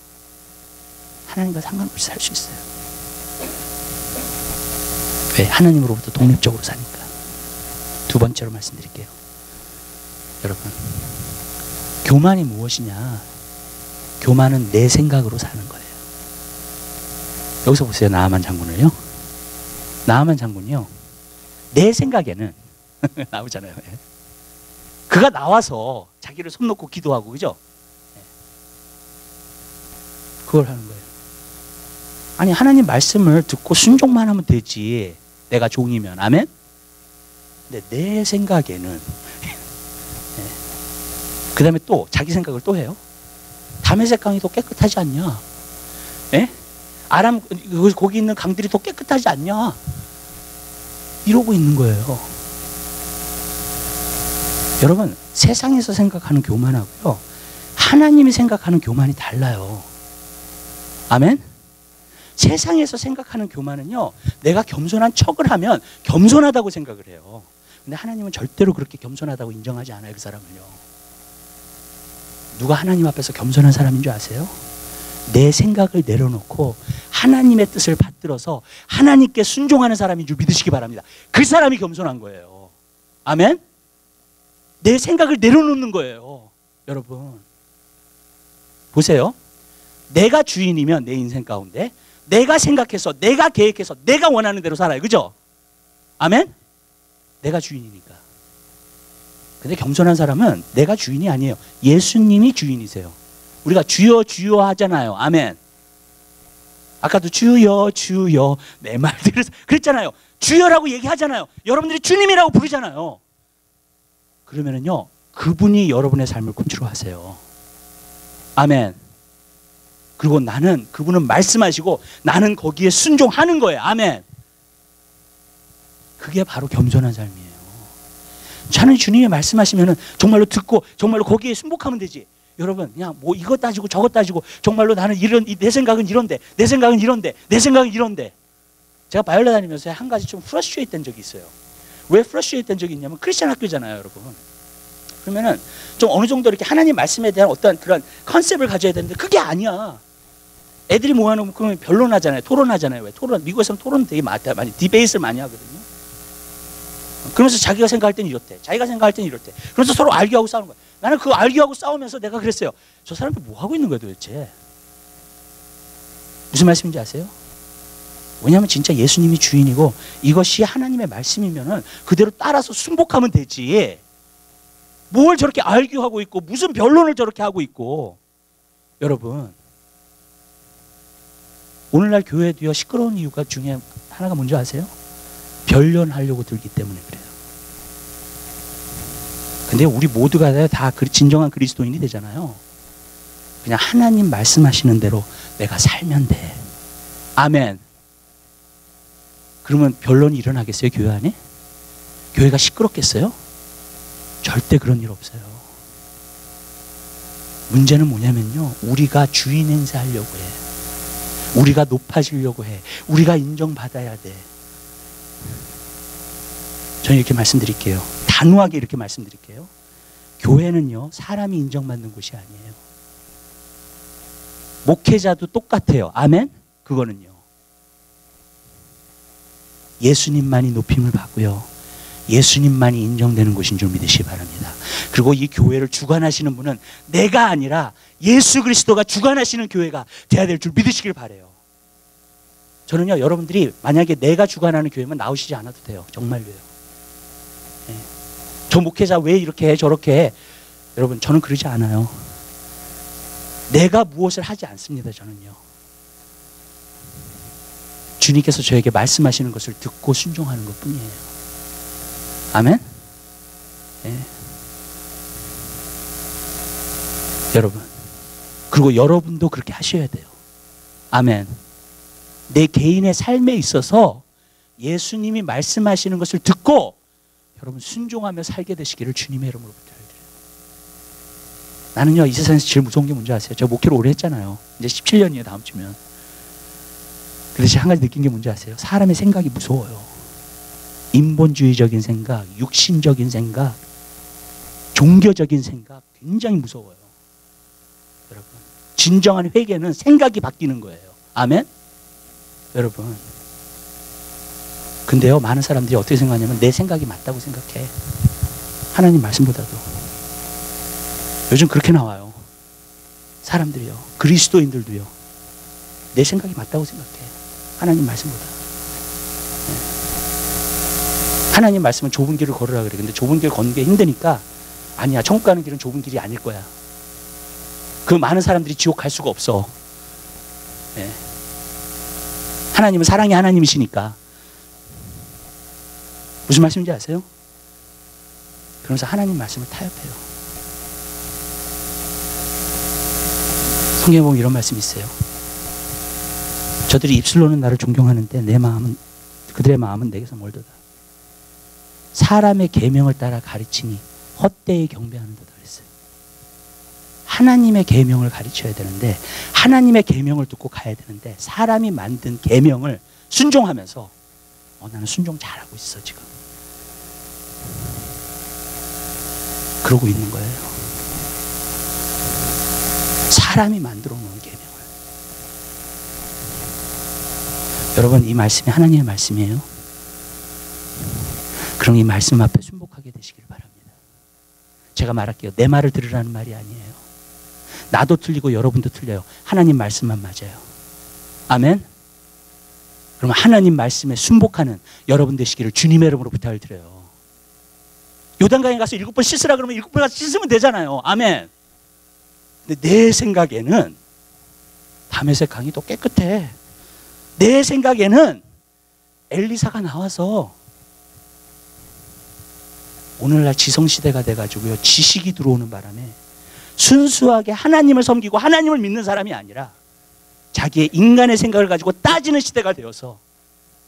하나님과 상관없이 살 수 있어요. 왜? 하나님으로부터 독립적으로 사니까. 두 번째로 말씀드릴게요. 여러분, 교만이 무엇이냐? 교만은 내 생각으로 사는 거예요. 여기서 보세요. 나아만 장군을요. 나아만 장군이요, 내 생각에는 나오잖아요. 그가 나와서 자기를 손 놓고 기도하고, 그죠? 그걸 하는 거예요. 아니, 하나님 말씀을 듣고 순종만 하면 되지. 내가 종이면. 아멘? 근데 내 생각에는 그 다음에 또 자기 생각을 또 해요. 다메섹 강이 더 깨끗하지 않냐? 예? 아람 거기 있는 강들이 더 깨끗하지 않냐? 이러고 있는 거예요. 여러분, 세상에서 생각하는 교만하고요, 하나님이 생각하는 교만이 달라요. 아멘? 세상에서 생각하는 교만은요, 내가 겸손한 척을 하면 겸손하다고 생각을 해요. 근데 하나님은 절대로 그렇게 겸손하다고 인정하지 않아요. 그 사람을요. 누가 하나님 앞에서 겸손한 사람인 줄 아세요? 내 생각을 내려놓고 하나님의 뜻을 받들어서 하나님께 순종하는 사람인 줄 믿으시기 바랍니다. 그 사람이 겸손한 거예요. 아멘? 내 생각을 내려놓는 거예요. 여러분 보세요. 내가 주인이면 내 인생 가운데 내가 생각해서 내가 계획해서 내가 원하는 대로 살아요. 그죠? 아멘? 내가 주인이니까. 근데 겸손한 사람은 내가 주인이 아니에요. 예수님이 주인이세요. 우리가 주여 주여 하잖아요. 아멘. 아까도 주여 주여 내 말들을 그랬잖아요. 주여라고 얘기하잖아요. 여러분들이 주님이라고 부르잖아요. 그러면은요 그분이 여러분의 삶을 컨트롤하세요. 아멘. 그리고 나는 그분은 말씀하시고 나는 거기에 순종하는 거예요. 아멘. 그게 바로 겸손한 삶이에요. 저는 주님이 말씀하시면은 정말로 듣고 정말로 거기에 순복하면 되지. 여러분 그냥 뭐 이것 따지고 저것 따지고 정말로 나는 이런 내 생각은 이런데 내 생각은 이런데 내 생각은 이런데. 제가 바이올라 다니면서 한 가지 좀 프러스트레이트 된 적이 있어요. 왜 프러스트레이트 된 적이 있냐면 크리스천 학교잖아요, 여러분. 그러면은 좀 어느 정도 이렇게 하나님 말씀에 대한 어떤 그런 컨셉을 가져야 되는데 그게 아니야. 애들이 모아놓으면 그러면 변론하잖아요, 토론하잖아요. 왜 토론? 미국에서는 토론 되게 많이 디베이트를 많이 하거든요. 그러면서 자기가 생각할 땐 이렇대, 자기가 생각할 땐 이렇대. 그래서 서로 알기하고 싸우는 거야. 나는 그 알기하고 싸우면서 내가 그랬어요. 저 사람들 뭐 하고 있는 거야 도대체? 무슨 말씀인지 아세요? 왜냐하면 진짜 예수님이 주인이고 이것이 하나님의 말씀이면은 그대로 따라서 순복하면 되지. 뭘 저렇게 알기하고 있고 무슨 변론을 저렇게 하고 있고. 여러분 오늘날 교회도요 시끄러운 이유가 중에 하나가 뭔지 아세요? 변론하려고 들기 때문에 그래요. 근데 우리 모두가 다 진정한 그리스도인이 되잖아요. 그냥 하나님 말씀하시는 대로 내가 살면 돼. 아멘. 그러면 변론이 일어나겠어요, 교회 안에? 교회가 시끄럽겠어요? 절대 그런 일 없어요. 문제는 뭐냐면요, 우리가 주인 행세하려고 해. 우리가 높아지려고 해. 우리가 인정받아야 돼. 저는 이렇게 말씀드릴게요. 단호하게 이렇게 말씀드릴게요. 교회는요 사람이 인정받는 곳이 아니에요. 목회자도 똑같아요. 아멘? 그거는요 예수님만이 높임을 받고요 예수님만이 인정되는 곳인 줄 믿으시기 바랍니다. 그리고 이 교회를 주관하시는 분은 내가 아니라 예수 그리스도가 주관하시는 교회가 돼야 될 줄 믿으시길 바라요. 저는요 여러분들이 만약에 내가 주관하는 교회면 나오시지 않아도 돼요. 정말로요. 네. 저 목회자 왜 이렇게 해 저렇게 해. 여러분 저는 그러지 않아요. 내가 무엇을 하지 않습니다. 저는요 주님께서 저에게 말씀하시는 것을 듣고 순종하는 것 뿐이에요. 아멘? 네. 여러분 그리고 여러분도 그렇게 하셔야 돼요. 아멘. 내 개인의 삶에 있어서 예수님이 말씀하시는 것을 듣고 여러분 순종하며 살게 되시기를 주님의 이름으로 부탁드려요. 나는요 이 세상에서 제일 무서운 게 뭔지 아세요? 제가 목회를 오래 했잖아요. 이제 17년이에요 다음 주면. 그래서 한 가지 느낀 게 뭔지 아세요? 사람의 생각이 무서워요. 인본주의적인 생각, 육신적인 생각, 종교적인 생각 굉장히 무서워요. 여러분 진정한 회개는 생각이 바뀌는 거예요. 아멘? 여러분 근데요 많은 사람들이 어떻게 생각하냐면 내 생각이 맞다고 생각해. 하나님 말씀보다도. 요즘 그렇게 나와요. 사람들이요 그리스도인들도요 내 생각이 맞다고 생각해. 하나님 말씀보다. 네. 하나님 말씀은 좁은 길을 걸으라 그래. 근데 좁은 길 걷는 게 힘드니까 아니야 천국 가는 길은 좁은 길이 아닐 거야. 그 많은 사람들이 지옥 갈 수가 없어. 네. 하나님은 사랑의 하나님이시니까. 무슨 말씀인지 아세요? 그러면서 하나님 말씀을 타협해요. 성경에 보면 이런 말씀이 있어요. 저들이 입술로는 나를 존경하는데 내 마음은 그들의 마음은 내게서 멀도다. 사람의 계명을 따라 가르치니 헛되이 경배하는도다 그랬어요. 하나님의 계명을 가르쳐야 되는데 하나님의 계명을 듣고 가야 되는데 사람이 만든 계명을 순종하면서 나는 순종 잘하고 있어 지금. 그러고 있는 거예요. 사람이 만들어 놓은 계명을. 여러분, 이 말씀이 하나님의 말씀이에요. 그럼 이 말씀 앞에 순복하게 되시길 바랍니다. 제가 말할게요. 내 말을 들으라는 말이 아니에요. 나도 틀리고 여러분도 틀려요. 하나님 말씀만 맞아요. 아멘. 그럼 하나님 말씀에 순복하는 여러분 되시기를 주님의 이름으로 부탁을 드려요. 요단강에 가서 7번 씻으라 그러면 7번 가서 씻으면 되잖아요. 아멘. 근데 내 생각에는 다메섹 강이 더 깨끗해. 내 생각에는 엘리사가 나와서 오늘날 지성시대가 돼가지고요, 지식이 들어오는 바람에 순수하게 하나님을 섬기고 하나님을 믿는 사람이 아니라 자기의 인간의 생각을 가지고 따지는 시대가 되어서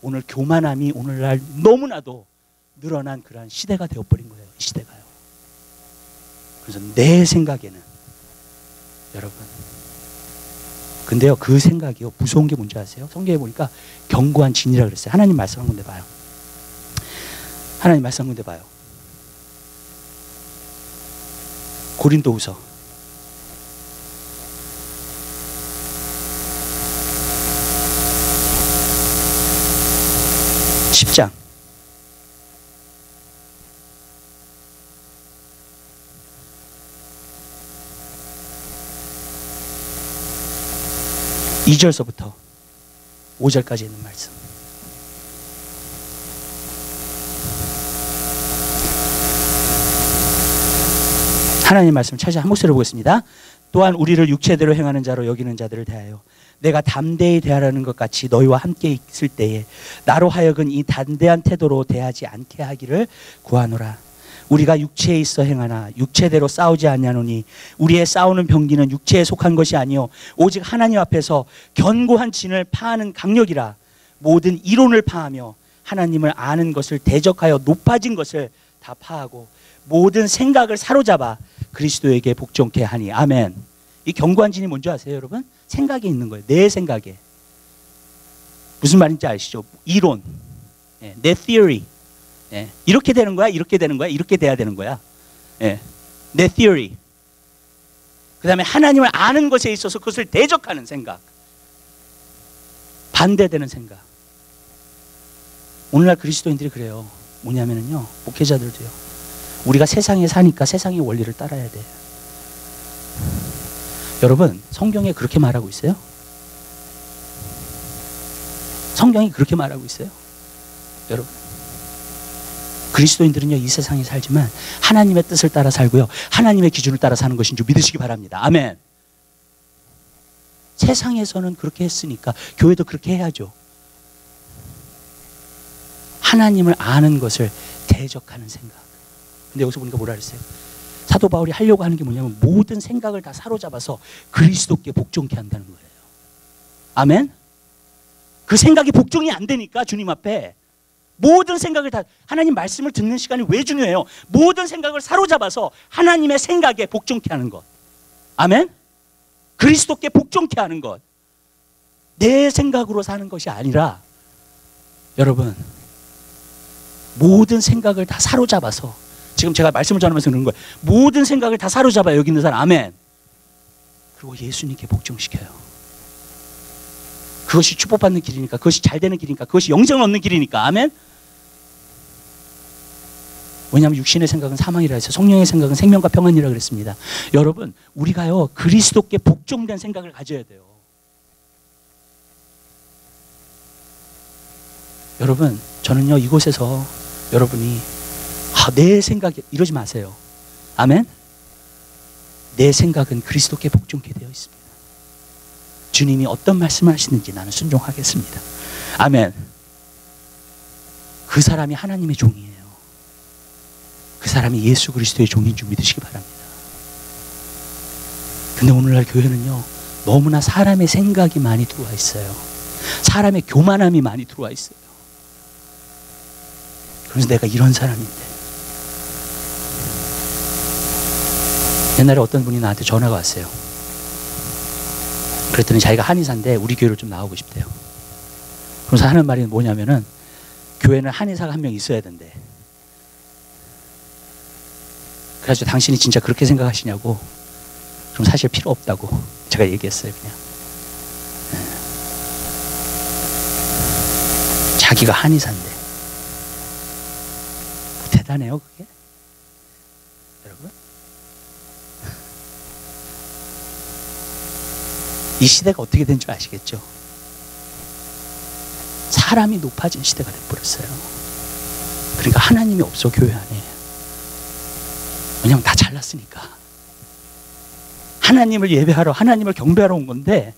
오늘 교만함이 오늘날 너무나도 늘어난 그러한 시대가 되어버린 거예요. 이 시대가요. 그래서 내 생각에는 여러분, 근데요, 그 생각이요, 무서운 게 뭔지 아세요? 성경에 보니까 견고한 진이라고 그랬어요. 하나님 말씀 한 군데 봐요. 하나님 말씀 한 군데 봐요. 고린도후서 10장 2절서부터 5절까지 있는 말씀. 하나님 말씀 찾아 한 목소리로 보겠습니다. 또한 우리를 육체대로 행하는 자로 여기는 자들을 대하여 내가 담대히 대하라는 것 같이 너희와 함께 있을 때에 나로 하여금 이 담대한 태도로 대하지 않게 하기를 구하노라. 우리가 육체에 있어 행하나 육체대로 싸우지 아니하노니 우리의 싸우는 병기는 육체에 속한 것이 아니요 오직 하나님 앞에서 견고한 진을 파하는 강력이라. 모든 이론을 파하며 하나님을 아는 것을 대적하여 높아진 것을 다 파하고 모든 생각을 사로잡아 그리스도에게 복종케 하니. 아멘. 이 견고한 진이 뭔지 아세요, 여러분? 생각에 있는 거예요. 내 생각에. 무슨 말인지 아시죠? 이론, 내 theory. 이렇게 되는 거야, 이렇게 되는 거야, 이렇게 돼야 되는 거야. 내 theory. 그 다음에 하나님을 아는 것에 있어서 그것을 대적하는 생각, 반대되는 생각. 오늘날 그리스도인들이 그래요. 뭐냐면요, 목회자들도요, 우리가 세상에 사니까 세상의 원리를 따라야 돼. 여러분, 성경에 그렇게 말하고 있어요? 성경이 그렇게 말하고 있어요? 여러분, 그리스도인들은요, 이 세상에 살지만 하나님의 뜻을 따라 살고요, 하나님의 기준을 따라 사는 것인 줄 믿으시기 바랍니다. 아멘. 세상에서는 그렇게 했으니까 교회도 그렇게 해야죠. 하나님을 아는 것을 대적하는 생각. 근데 여기서 보니까 뭐라 그랬어요? 사도 바울이 하려고 하는 게 뭐냐면 모든 생각을 다 사로잡아서 그리스도께 복종케 한다는 거예요. 아멘? 그 생각이 복종이 안 되니까 주님 앞에 모든 생각을 다, 하나님 말씀을 듣는 시간이 왜 중요해요? 모든 생각을 사로잡아서 하나님의 생각에 복종케 하는 것. 아멘? 그리스도께 복종케 하는 것. 내 생각으로 사는 것이 아니라 여러분, 모든 생각을 다 사로잡아서, 지금 제가 말씀을 전하면서 그런 거예요. 모든 생각을 다 사로잡아 여기 있는 사람. 아멘. 그리고 예수님께 복종시켜요. 그것이 축복받는 길이니까, 그것이 잘 되는 길이니까, 그것이 영생을 얻는 길이니까. 아멘. 왜냐하면 육신의 생각은 사망이라 해서 성령의 생각은 생명과 평안이라 그랬습니다. 여러분, 우리가요, 그리스도께 복종된 생각을 가져야 돼요. 여러분, 저는요, 이곳에서 여러분이 내 생각이, 이러지 마세요. 아멘. 내 생각은 그리스도께 복종케 되어 있습니다. 주님이 어떤 말씀을 하시는지 나는 순종하겠습니다. 아멘. 그 사람이 하나님의 종이에요. 그 사람이 예수 그리스도의 종인 줄 믿으시기 바랍니다. 근데 오늘날 교회는요, 너무나 사람의 생각이 많이 들어와 있어요. 사람의 교만함이 많이 들어와 있어요. 그래서 내가 이런 사람인데, 옛날에 어떤 분이 나한테 전화가 왔어요. 그랬더니 자기가 한의사인데 우리 교회로 좀 나오고 싶대요. 그래서 하는 말이 뭐냐면은 교회는 한의사가 한 명 있어야 된대. 그래서 당신이 진짜 그렇게 생각하시냐고. 그럼 사실 필요 없다고. 제가 얘기했어요, 그냥. 자기가 한의사인데. 대단해요, 그게? 여러분? 이 시대가 어떻게 된 줄 아시겠죠? 사람이 높아진 시대가 돼버렸어요. 그러니까 하나님이 없어, 교회 안에. 왜냐면 다 잘났으니까. 하나님을 예배하러, 하나님을 경배하러 온 건데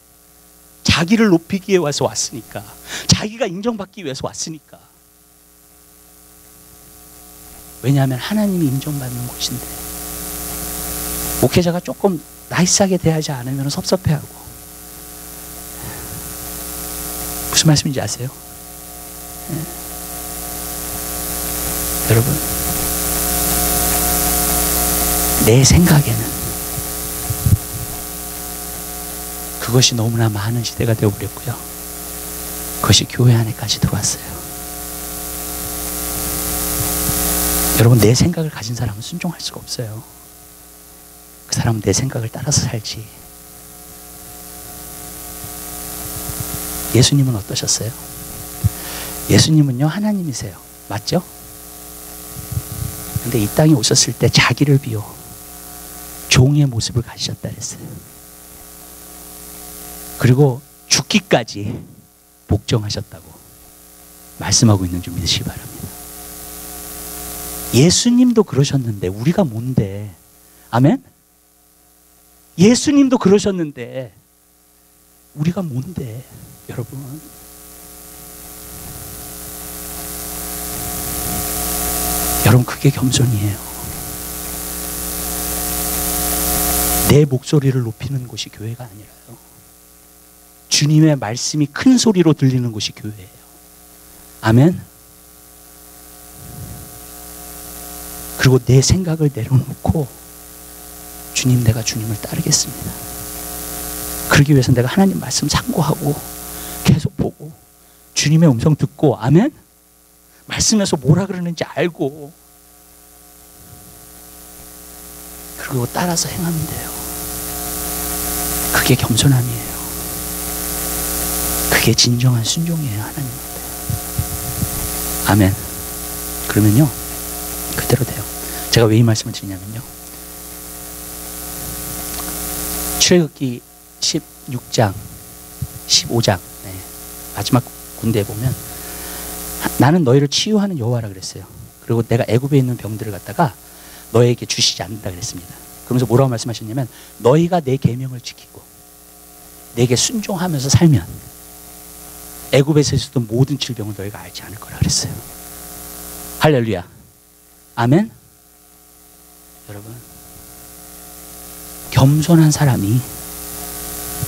자기를 높이기 위해 와서 왔으니까, 자기가 인정받기 위해서 왔으니까. 왜냐하면 하나님이 인정받는 곳인데 목회자가 조금 나이스하게 대하지 않으면 섭섭해하고. 무슨 말씀인지 아세요? 네. 여러분, 내 생각에는 그것이 너무나 많은 시대가 되어버렸고요. 그것이 교회 안에까지 들어왔어요. 여러분, 내 생각을 가진 사람은 순종할 수가 없어요. 그 사람은 내 생각을 따라서 살지. 예수님은 어떠셨어요? 예수님은요, 하나님이세요. 맞죠? 근데 이 땅에 오셨을 때 자기를 비워 종의 모습을 가지셨다 그랬어요. 그리고 죽기까지 복종하셨다고 말씀하고 있는 줄 믿으시기 바랍니다. 예수님도 그러셨는데 우리가 뭔데? 아멘? 예수님도 그러셨는데 우리가 뭔데? 여러분, 여러분, 그게 겸손이에요. 내 목소리를 높이는 곳이 교회가 아니라요, 주님의 말씀이 큰 소리로 들리는 곳이 교회예요. 아멘. 그리고 내 생각을 내려놓고 주님, 내가 주님을 따르겠습니다. 그러기 위해서 내가 하나님 말씀 참고하고 계속 보고 주님의 음성 듣고, 아멘? 말씀에서 뭐라 그러는지 알고 그리고 따라서 행하면 돼요. 그게 겸손함이에요. 그게 진정한 순종이에요, 하나님한테. 아멘. 그러면요, 그대로 돼요. 제가 왜 이 말씀을 드리냐면요, 출애굽기 16장 15장 마지막 군대에 보면 나는 너희를 치유하는 여호와라 그랬어요. 그리고 내가 애굽에 있는 병들을 갖다가 너에게 주시지 않는다 그랬습니다. 그러면서 뭐라고 말씀하셨냐면, 너희가 내 계명을 지키고 내게 순종하면서 살면 애굽에서 있었던 모든 질병을 너희가 알지 않을 거라 그랬어요. 할렐루야. 아멘. 여러분, 겸손한 사람이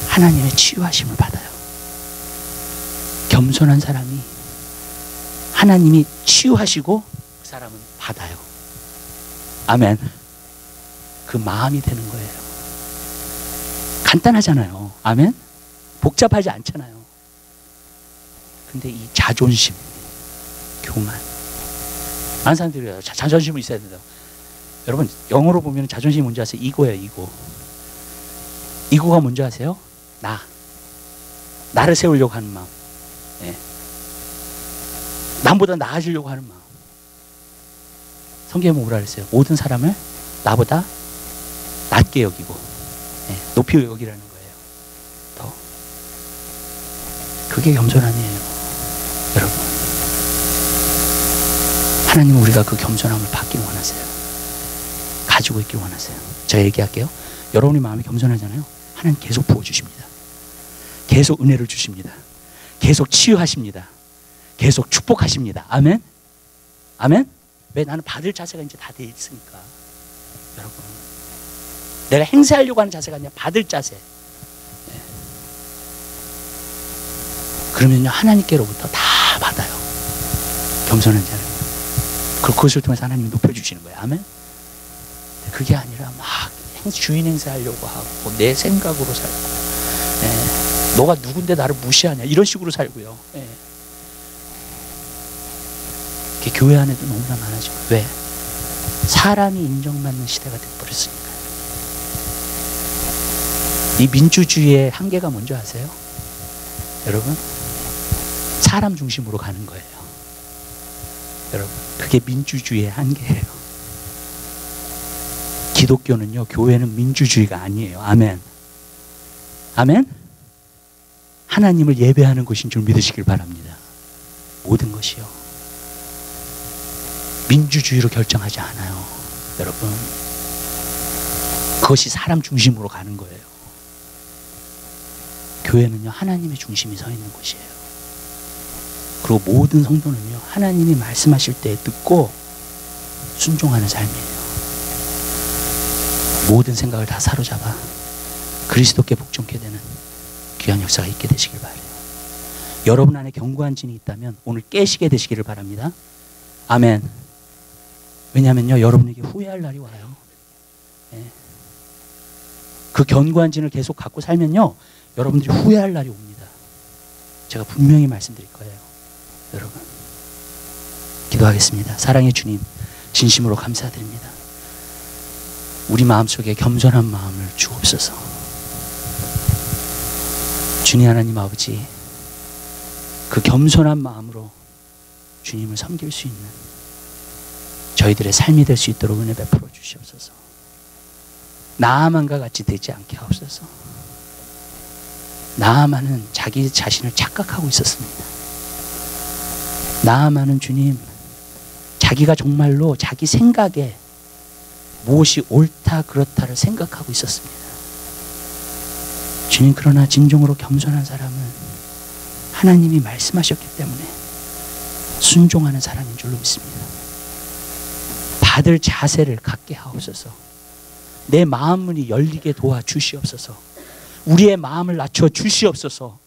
하나님의 치유하심을 받아요. 겸손한 사람이 하나님이 치유하시고 그 사람은 받아요. 아멘. 그 마음이 되는 거예요. 간단하잖아요. 아멘. 복잡하지 않잖아요. 근데 이 자존심, 교만, 많은 사람들이 그래요. 자존심은 있어야 된다. 여러분, 영어로 보면 자존심이 뭔지 아세요? 이거예요, 이거. 이거가 뭔지 아세요? 나를 세우려고 하는 마음. 예. 남보다 나아지려고 하는 마음. 성경에 뭐라 그랬어요? 모든 사람을 나보다 낮게 여기고, 예, 높이 여기라는 거예요. 더. 그게 겸손함이에요, 여러분. 하나님은 우리가 그 겸손함을 받기 원하세요. 가지고 있기 원하세요. 제가 얘기할게요. 여러분의 마음이 겸손하잖아요. 하나님 계속 부어주십니다. 계속 은혜를 주십니다. 계속 치유하십니다. 계속 축복하십니다. 아멘. 아멘. 왜? 나는 받을 자세가 이제 다 돼 있으니까. 여러분, 내가 행세하려고 하는 자세가 아니라 받을 자세. 네. 그러면요, 하나님께로부터 다 받아요. 겸손한 자는. 그것을 통해서 하나님이 높여주시는 거예요. 아멘. 그게 아니라 막 주인 행세하려고 하고 내 생각으로 살고, 네. 너가 누군데 나를 무시하냐, 이런 식으로 살고요. 네. 그게 교회 안에도 너무나 많아지고. 왜? 사람이 인정받는 시대가 돼버렸으니까요. 이 민주주의의 한계가 뭔지 아세요? 여러분, 사람 중심으로 가는 거예요. 여러분, 그게 민주주의의 한계예요. 기독교는요, 교회는 민주주의가 아니에요. 아멘. 아멘. 하나님을 예배하는 곳인 줄 믿으시길 바랍니다. 모든 것이요, 민주주의로 결정하지 않아요. 여러분, 그것이 사람 중심으로 가는 거예요. 교회는요, 하나님의 중심이 서 있는 곳이에요. 그리고 모든 성도는요, 하나님이 말씀하실 때 듣고 순종하는 삶이에요. 모든 생각을 다 사로잡아 그리스도께 복종케 되는 귀한 역사가 있게 되시길 바라요. 여러분 안에 견고한 진이 있다면 오늘 깨시게 되시기를 바랍니다. 아멘. 왜냐하면요, 여러분에게 후회할 날이 와요. 네. 그 견고한 진을 계속 갖고 살면요, 여러분들이 후회할 날이 옵니다. 제가 분명히 말씀드릴 거예요. 여러분, 기도하겠습니다. 사랑의 주님, 진심으로 감사드립니다. 우리 마음속에 겸손한 마음을 주옵소서. 주님 하나님 아버지, 그 겸손한 마음으로 주님을 섬길 수 있는 저희들의 삶이 될 수 있도록 은혜 베풀어 주시옵소서. 나아만과 같이 되지 않게 하옵소서. 나아만은 자기 자신을 착각하고 있었습니다. 나아만은 주님, 자기가 정말로 자기 생각에 무엇이 옳다 그렇다를 생각하고 있었습니다. 주님, 그러나 진정으로 겸손한 사람은 하나님이 말씀하셨기 때문에 순종하는 사람인 줄로 믿습니다. 받을 자세를 갖게 하옵소서. 내 마음 문이 열리게 도와 주시옵소서. 우리의 마음을 낮춰 주시옵소서.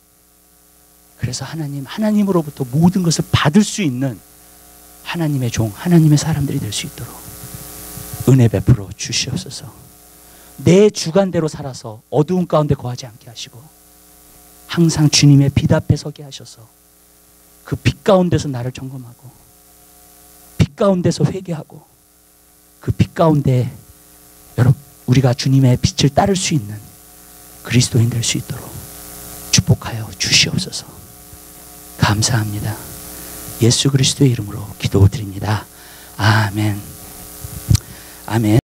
그래서 하나님으로부터 모든 것을 받을 수 있는 하나님의 종, 하나님의 사람들이 될 수 있도록 은혜 베풀어 주시옵소서. 내 주관대로 살아서 어두운 가운데 거하지 않게 하시고 항상 주님의 빛 앞에 서게 하셔서 그 빛 가운데서 나를 점검하고 빛 가운데서 회개하고 그 빛 가운데 여러분, 우리가 주님의 빛을 따를 수 있는 그리스도인 될 수 있도록 축복하여 주시옵소서. 감사합니다. 예수 그리스도의 이름으로 기도드립니다. 아멘. 아멘.